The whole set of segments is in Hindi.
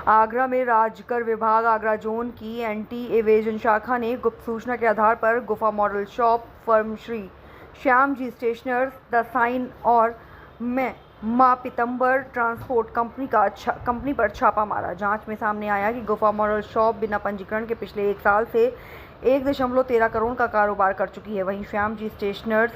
आगरा में राजकर विभाग आगरा जोन की एंटी एवेजन शाखा ने गुप्त सूचना के आधार पर गुफा model shop firm Shri Shyam ji stationers the sign और मां पीताम्बर ट्रांसपोर्ट कंपनी पर छापा मारा। जांच में सामने आया कि गुफा मॉडल शॉप बिना पंजीकरण के पिछले 1 साल से 1.13 करोड़ का कारोबार कर चुकी है। वहीं श्याम जी स्टेशनर्स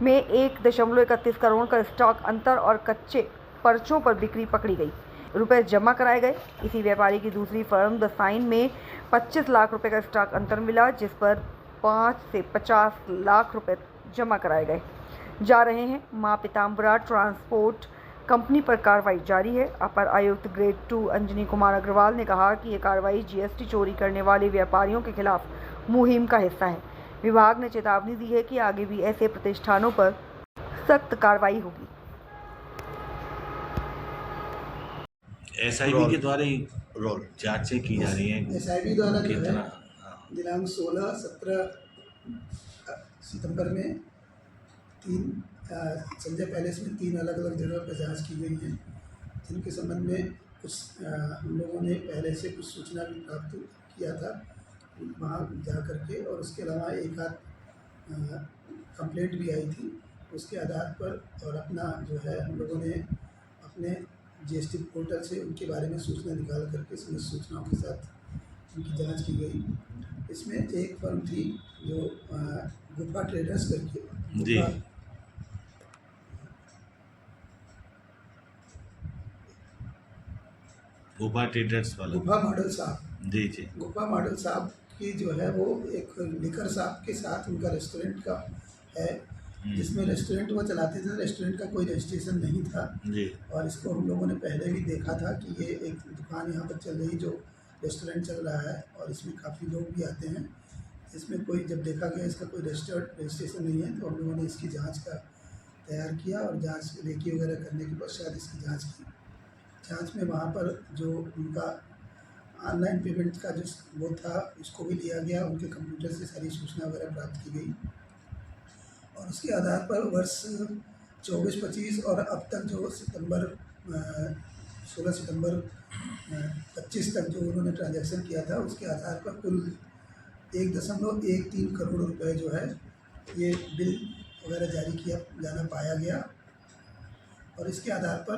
में 1.31 करोड़ का स्टॉक अंतर और कच्चे पर्चों पर बिक्री पकड़ी गई, रुपए जमा कराए गए। इसी व्यापारी की दूसरी फर्म द साइन में 25 लाख रुपए का स्टॉक अंतर मिला, जिस पर 5 से 50 लाख रुपए जमा कराए गए जा रहे हैं। मां पीताम्बरा ट्रांसपोर्ट कंपनी पर कार्रवाई जारी है। अपर आयुक्त ग्रेड 2 अंजनी कुमार अग्रवाल ने कहा कि यह कार्रवाई जीएसटी चोरी करने वाले व्यापारियों के खिलाफ मुहिम का हिस्सा है। विभाग ने चेतावनी दी है कि आगे भी ऐसे प्रतिष्ठानों पर सख्त कार्रवाई होगी। एसआईबी के द्वारा ही जांचें की जा रही हैं। एसआईबी द्वारा जो है दिनांक 16-17 सितंबर में 3 संजय पैलेस में 3 अलग अलग जगह पर जांच की गई है, जिनके संबंध में कुछ हम लोगों ने पहले से कुछ सूचना भी प्राप्त किया था वहाँ जा कर के, और उसके अलावा एक आध कंप्लेंट भी आई थी। उसके आधार पर और अपना जो है हम लोगों ने अपने जीएसटी पोर्टल से उनके बारे में सूचना निकाल करके समस्त सूचनाओं के साथ उनकी जांच की गई। इसमें एक फर्म थी जो गुफा ट्रेडर्स करके गुफा ट्रेडर्स वाला गुफा मॉडल साहब जी गुफा मॉडल साहब की जो है वो एक लिकर साहब के साथ उनका रेस्टोरेंट का है, जिसमें रेस्टोरेंट वो चलाते थे। रेस्टोरेंट का कोई रजिस्ट्रेशन नहीं था जी। और इसको हम लोगों ने पहले भी देखा था कि ये एक दुकान यहाँ पर चल रही जो रेस्टोरेंट चल रहा है और इसमें काफ़ी लोग भी आते हैं। इसमें कोई जब देखा गया इसका कोई रजिस्ट्रेशन नहीं है, तो हम लोगों ने इसकी जांच का तैयार किया और जांच रेकी वगैरह करने के पश्चात इसकी जांच की। जांच में वहाँ पर जो उनका ऑनलाइन पेमेंट का जो वो था उसको भी लिया गया, उनके कंप्यूटर से सारी सूचना वगैरह प्राप्त की गई और उसके आधार पर वर्ष 24-25 और अब तक जो 16 सितंबर 25 तक जो उन्होंने ट्रांजैक्शन किया था, उसके आधार पर कुल 1.13 करोड़ रुपए जो है ये बिल वगैरह जारी किया जाना पाया गया और इसके आधार पर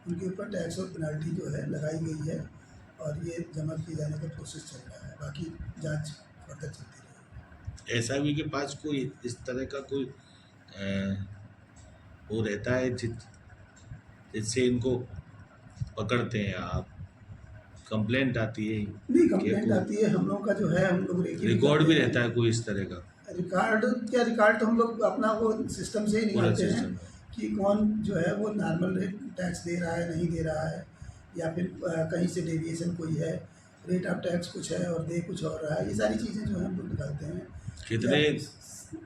उनके ऊपर टैक्स और पेनल्टी जो है लगाई गई है और ये जमा किए जाने का प्रोसेस चल रहा है। बाकी जांच फर्दर चलती रहेगी। एसआईबी के पास कोई इस तरह का कोई वो रहता है जिससे इनको पकड़ते हैं आप? कंप्लेंट आती है? नहीं, कंप्लेंट आती है। हम लोग का जो है हम लोग रिकॉर्ड भी रहता है कोई इस तरह का? रिकॉर्ड तो हम लोग अपना वो सिस्टम से ही निकालते हैं कि कौन जो है वो नॉर्मल रेट टैक्स दे रहा है, नहीं दे रहा है, या फिर कहीं से डेविएशन कोई है, रेट ऑफ टैक्स कुछ है और दे कुछ और रहा है। ये सारी चीज़ें जो है हम लोग निकालते हैं। कितने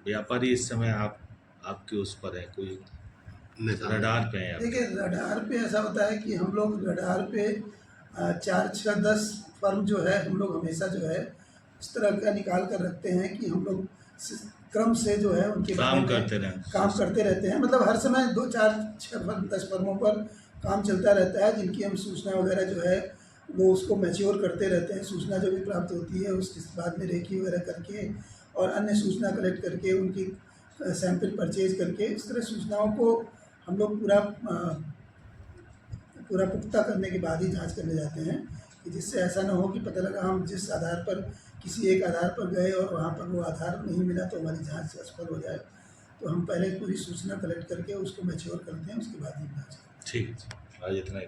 व्यापारी इस समय आपके उस पर है, कोई रडार पे है? देखिए, रडार पे ऐसा होता है कि हम लोग रडार पे 4-6-10 फर्म जो है हम लोग हमेशा जो है इस तरह का निकाल कर रखते हैं कि हम लोग क्रम से जो है उनके काम करते रहते हैं। मतलब हर समय 2-4-6-10 फर्मों पर काम चलता रहता है, जिनकी हम सूचना वगैरह जो है वो उसको मैच्योर करते रहते हैं। सूचना जो भी प्राप्त होती है उसके बाद में रेकी वगैरह करके और अन्य सूचना कलेक्ट करके उनकी सैंपल परचेज करके इस तरह सूचनाओं को हम लोग पूरा पुख्ता करने के बाद ही जांच करने जाते हैं, कि जिससे ऐसा ना हो कि पता लगा हम जिस आधार पर किसी एक आधार पर गए और वहाँ पर वो आधार नहीं मिला तो हमारी जांच असफल हो जाए। तो हम पहले पूरी सूचना कलेक्ट करके उसको मैच्योर करते हैं, उसके बाद ही जांच करते हैं। ठीक है, आज इतना ही।